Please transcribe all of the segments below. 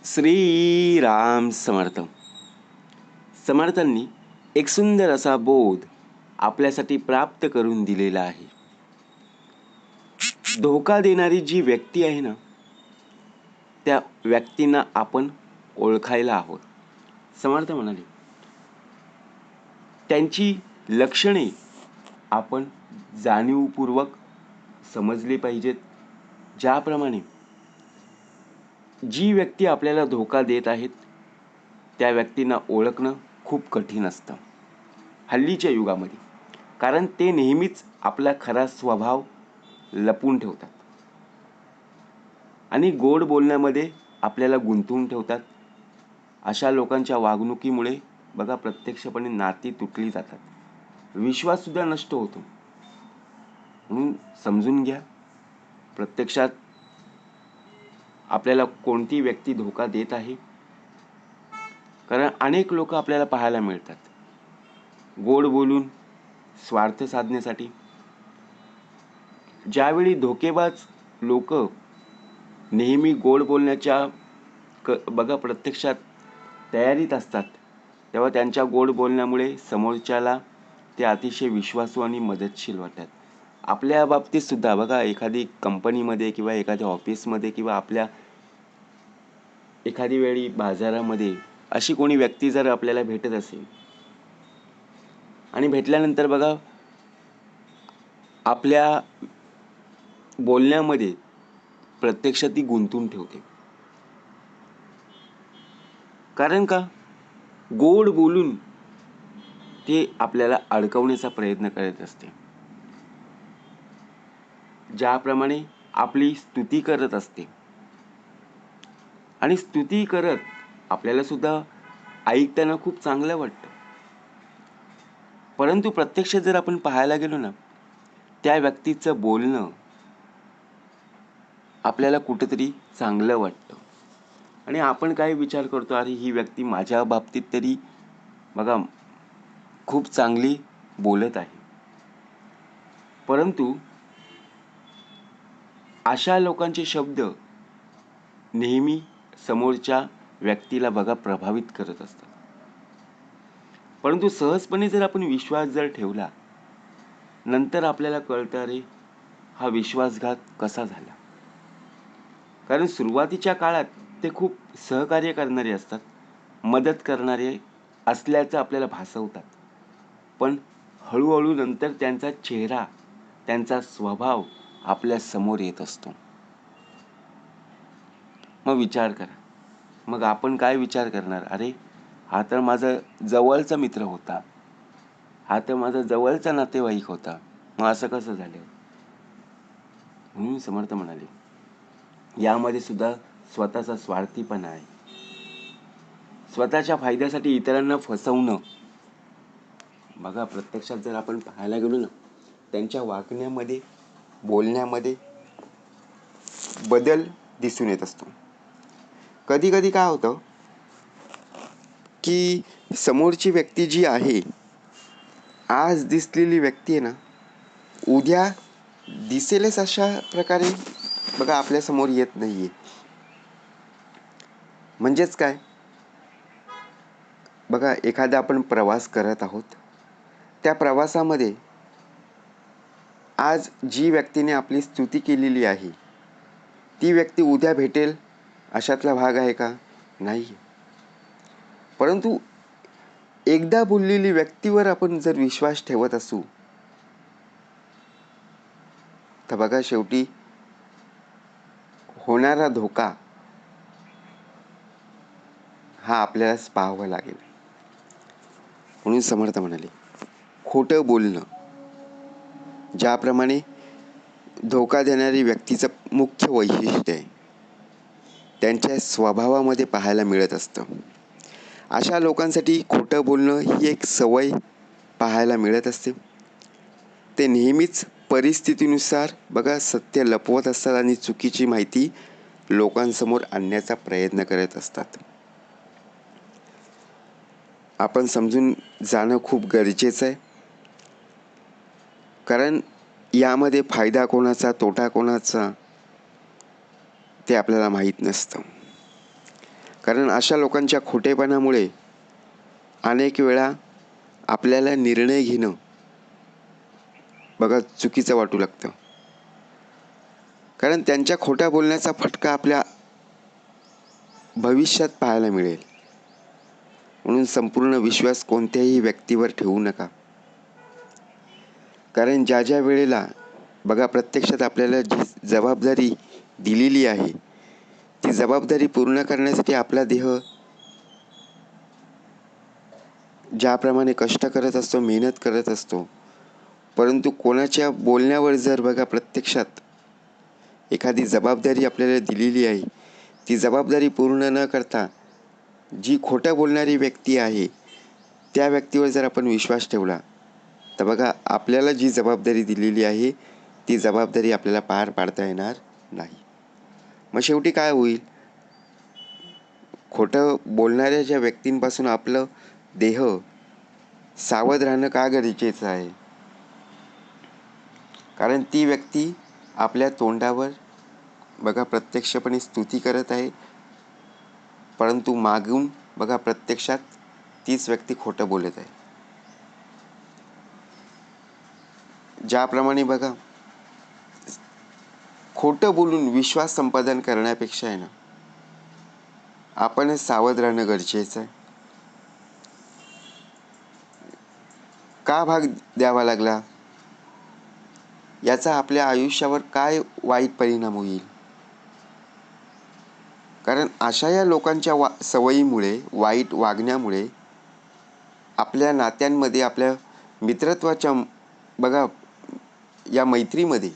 श्री राम समर्थ. समर्थांनी एक सुंदर असा बोध आपल्यासाठी प्राप्त करून दिलेला आहे. धोका देणारी जी व्यक्ती आहे ना, त्या व्यक्तींना आपण ओळखायला हवं. समर्थ म्हणाले, त्यांची लक्षणे आपण जाणीवपूर्वक समजली पाहिजेत. ज्याप्रमाणे जी व्यक्ती आपल्याला धोका देत आहेत त्या व्यक्तींना ओळखणं खूप कठीण असतं हल्लीच्या युगामध्ये. कारण ते नेहमीच आपला खरा स्वभाव लपवून ठेवतात आणि गोड बोलण्यामध्ये आपल्याला गुंतवून ठेवतात. अशा लोकांच्या वागणुकीमुळे बघा प्रत्यक्षपणे नाती तुटली जातात, विश्वाससुद्धा नष्ट होतो. म्हणून समजून घ्या, प्रत्यक्षात आपल्याला कोणती व्यक्ती धोका देत आहे. कारण अनेक लोक आपल्याला पाहायला मिळतात गोड बोलून स्वार्थ साधण्यासाठी. ज्यावेळी धोकेबाज लोक नेहमी गोड बोलण्याच्या बघा प्रत्यक्षात तयारीत असतात, तेव्हा त्यांच्या गोड बोलण्यामुळे समोरच्याला ते अतिशय विश्वासू आणि मदतशील वाटतात. आपल्या बाबतीत सुद्धा बघा, एखादी कंपनीमध्ये किंवा एखाद्या ऑफिसमध्ये किंवा आपल्या एखादी वेळी बाजारामध्ये अशी कोणी व्यक्ती जर आपल्याला भेटत असेल आणि भेटल्यानंतर बघा आपल्या बोलण्यामध्ये प्रत्यक्षात ती गुंतून ठेवते. कारण का, गोड बोलून ते आपल्याला अडकवण्याचा प्रयत्न करत असते. ज्याप्रमाणे आपली स्तुती करत असते आणि स्तुती करत आपल्याला सुद्धा ऐकताना खूप चांगलं वाटतं. परंतु प्रत्यक्षात जर आपण पाहायला गेलो ना, त्या व्यक्तीचं बोलणं आपल्याला कुठेतरी चांगलं वाटतं आणि आपण काय विचार करतो, अरे ही व्यक्ती माझ्या बाबतीत तरी बघा खूप चांगली बोलत आहे. परंतु अशा लोकांचे शब्द नेहमी समोरच्या व्यक्तीला बघा प्रभावित करत असतात. परंतु सहजपणे जर आपण विश्वास जर ठेवला, नंतर आपल्याला कळतं, अरे हा विश्वासघात कसा झाला. कारण सुरुवातीच्या काळात ते खूप सहकार्य करणारे असतात, मदत करणारे असल्याचं आपल्याला भासवतात. पण हळूहळू नंतर त्यांचा चेहरा, त्यांचा स्वभाव आपल्या समोर येत असतो. मग विचार करा, मग आपण काय विचार करणार, अरे हा तर माझा जवळचा मित्र होता, हा तर माझा जवळचा नातेवाईक होता, मग असं कसं झालं. म्हणून समर्थ म्हणाले, यामध्ये सुद्धा स्वतःचा स्वार्थीपणा आहे. स्वतःच्या फायद्यासाठी इतरांना फसवणं. बघा प्रत्यक्षात जर आपण पाहायला गेलो ना, त्यांच्या वागण्यामध्ये बोलण्यामध्ये बदल दिसून येत असतो. कधी कधी काय होतं की समोरची व्यक्ती जी आहे, आज दिसलेली व्यक्ती आहे ना, उद्या दिसेलच अशा प्रकारे बघा आपल्या समोर येत नाहीये. म्हणजेच काय, बघा एखादा आपण प्रवास करत आहोत, त्या प्रवासामध्ये आज जी व्यक्तीने आपली स्तुती केलेली आहे ती व्यक्ती उद्या भेटेल अशातला भाग आहे का? नाही. परंतु एकदा बोललेली व्यक्तीवर आपण जर विश्वास ठेवत असू, तर बघा शेवटी होणारा धोका हा आपल्यालाच पाहावा लागेल. म्हणून समर्थ म्हणाले, खोटं बोलणं ज्याप्रमाणे धोका देणारी व्यक्तीचं मुख्य वैशिष्ट्य आहे, त्यांच्या स्वभावामध्ये पाहायला मिळत असतं. अशा लोकांसाठी खोटं बोलणं ही एक सवय पाहायला मिळत असते. ते नेहमीच परिस्थितीनुसार बघा सत्य लपवत असतात आणि चुकीची माहिती लोकांसमोर आणण्याचा प्रयत्न करत असतात. आपण समजून जाणं खूप गरजेचं आहे. कारण यामध्ये फायदा कोणाचा, तोटा कोणाचा ते आपल्याला माहीत नसतं. कारण अशा लोकांच्या खोटेपणामुळे अनेक वेळा आपल्याला निर्णय घेणं बघा चुकीचं वाटू लागतं. कारण त्यांच्या खोट्या बोलण्याचा फटका आपल्या भविष्यात पाहायला मिळेल. म्हणून संपूर्ण विश्वास कोणत्याही व्यक्तीवर ठेवू नका. कारण ज्या ज्या वेळेला बघा प्रत्यक्षात आपल्याला जी जबाबदारी दिलेली आहे ती जबाबदारी पूर्ण करण्यासाठी आपला देह ज्याप्रमाणे कष्ट करत असतो, मेहनत करत असतो, परंतु कोणाच्या बोलण्यावर जर बघा प्रत्यक्षात एखादी जबाबदारी आपल्याला दिलेली आहे, ती जबाबदारी पूर्ण न करता जी खोटं बोलणारी व्यक्ती आहे त्या व्यक्तीवर जर आपण विश्वास ठेवला तर बघा आपल्याला जी जबाबदारी दिलेली आहे ती जबाबदारी आपल्याला पार पाडता येणार नाही. मग शेवटी काय होईल? खोटं बोलणाऱ्या ज्या व्यक्तींपासून आपलं देह सावध राहणं का गरजेचं आहे? कारण ती व्यक्ती आपल्या तोंडावर बघा प्रत्यक्षपणे स्तुती करत आहे, परंतु मागून बघा प्रत्यक्षात तीच व्यक्ती खोटं बोलत आहे. ज्याप्रमाणे बघा खोटं बोलून विश्वास संपादन करण्यापेक्षा आहे ना आपणच सावध राहणं गरजेचं आहे. का भाग द्यावा लागला? याचा आपल्या आयुष्यावर काय वाईट परिणाम होईल? कारण अशा या लोकांच्या सवयीमुळे, वाईट वागण्यामुळे आपल्या नात्यांमध्ये, आपल्या मित्रत्वाच्या बघा या मैत्रीमध्ये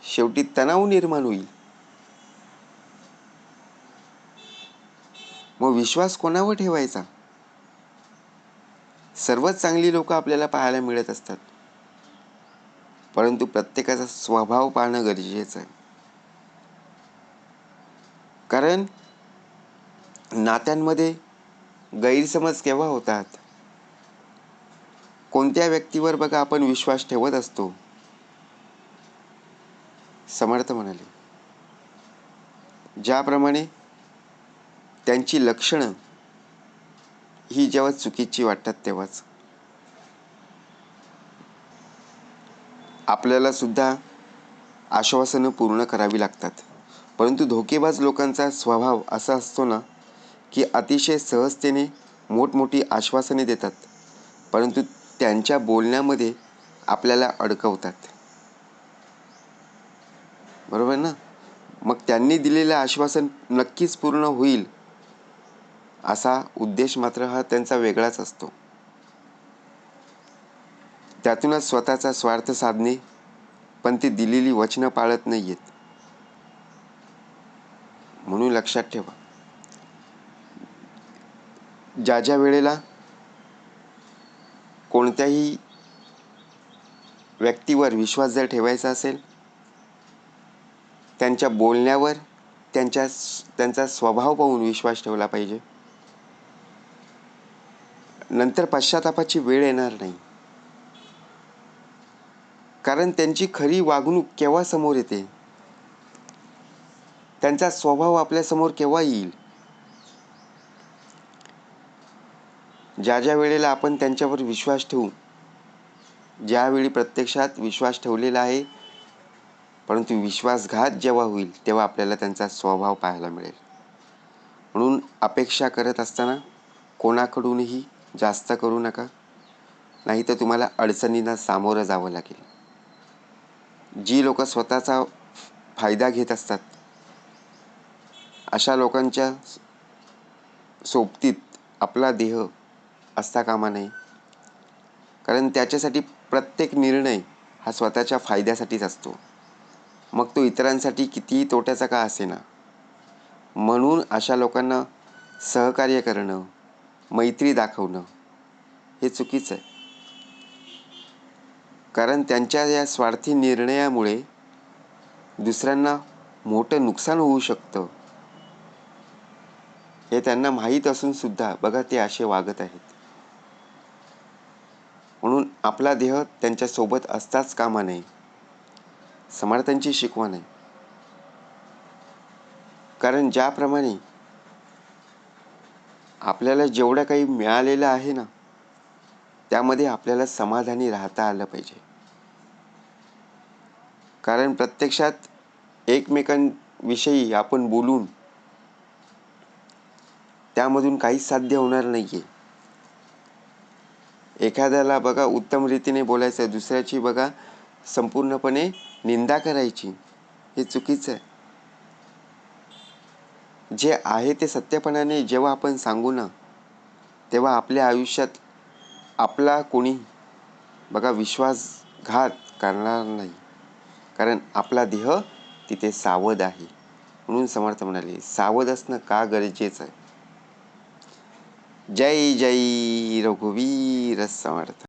शेवटी तणाव निर्माण होईल. मग विश्वास कोणावर ठेवायचा? सर्वच चांगली लोक आपल्याला पाहायला मिळत असतात, परंतु प्रत्येकाचा स्वभाव पाहणं गरजेचं आहे. कारण नात्यांमध्ये गैरसमज केव्हा होतात? कोणत्या व्यक्तीवर बघा आपण विश्वास ठेवत असतो? समर्थ म्हणाले ज्याप्रमाणे त्यांची लक्षणं ही जेव्हा चुकीची वाटतात तेव्हाच आपल्याला सुद्धा आश्वासनं पूर्ण करावी लागतात. परंतु धोकेबाज लोकांचा स्वभाव असा असतो ना की अतिशय सहजतेने मोठमोठी आश्वासने देतात, परंतु त्यांच्या बोलण्यामध्ये आपल्याला अडकवतात. बरोबर ना? मग त्यांनी दिलेलं आश्वासन नक्कीच पूर्ण होईल असा उद्देश मात्र हा त्यांचा वेगळाच असतो. त्यातूनच स्वतःचा स्वार्थ साधणे, पण ती दिलेली वचनं पाळत नाहीयेत. म्हणून लक्षात ठेवा, ज्या ज्या वेळेला कोणत्याही व्यक्तीवर विश्वास जर ठेवायचा असेल, त्यांच्या बोलण्यावर त्यांचा स्वभाव पाहून विश्वास ठेवला पाहिजे. नंतर पश्चातापाची वेळ येणार नाही. कारण त्यांची खरी वागणूक केव्हा समोर येते? त्यांचा स्वभाव आपल्या समोर केव्हा येईल? ज्या ज्या वेळेला आपण त्यांच्यावर विश्वास ठेवू, ज्यावेळी प्रत्यक्षात विश्वास ठेवलेला आहे, परंतु विश्वासघात जेव्हा होईल तेव्हा आपल्याला त्यांचा स्वभाव पाहायला मिळेल. म्हणून अपेक्षा करत असताना कोणाकडूनही जास्त करू नका, नाही तर तुम्हाला अडचणींना सामोरं जावं लागेल. जी लोक स्वतःचा फायदा घेत असतात अशा लोकांच्या सोबतीत आपला देह असता कामा नये. कारण त्याच्यासाठी प्रत्येक निर्णय हा स्वतःच्या फायद्यासाठीच असतो, मग तो इतरांसाठी कितीही तोट्याचा का असेना. म्हणून अशा लोकांना सहकार्य करणं, मैत्री दाखवणं हे चुकीचं आहे. कारण त्यांच्या या स्वार्थी निर्णयामुळे दुसऱ्यांना मोठं नुकसान होऊ शकतं हे त्यांना माहीत असून सुद्धा बघा ते असे वागत आहेत. म्हणून आपला देह त्यांच्या सोबत असताच कामा नये. समर्थांची शिकवण आहे. कारण ज्याप्रमाणे आपल्याला जेवढं काही मिळालेलं आहे ना, त्यामध्ये आपल्याला समाधानी राहता आलं पाहिजे. कारण प्रत्यक्षात एकमेकांविषयी आपण बोलून त्यामधून काहीच साध्य होणार नाहीये. एखाद्याला बघा उत्तम रीतीने बोलायचं, दुसऱ्याची बघा संपूर्णपणे निंदा करायची, हे चुकीचं आहे. जे आहे ते सत्यपणाने जेव्हा आपण सांगू ना, तेव्हा आपल्या आयुष्यात आपला कोणी बघा विश्वासघात करणार नाही. कारण आपला देह तिथे सावध आहे. म्हणून समर्थ म्हणाले, सावध असणं का गरजेचं आहे. जय जय रघुवीर समर्थ.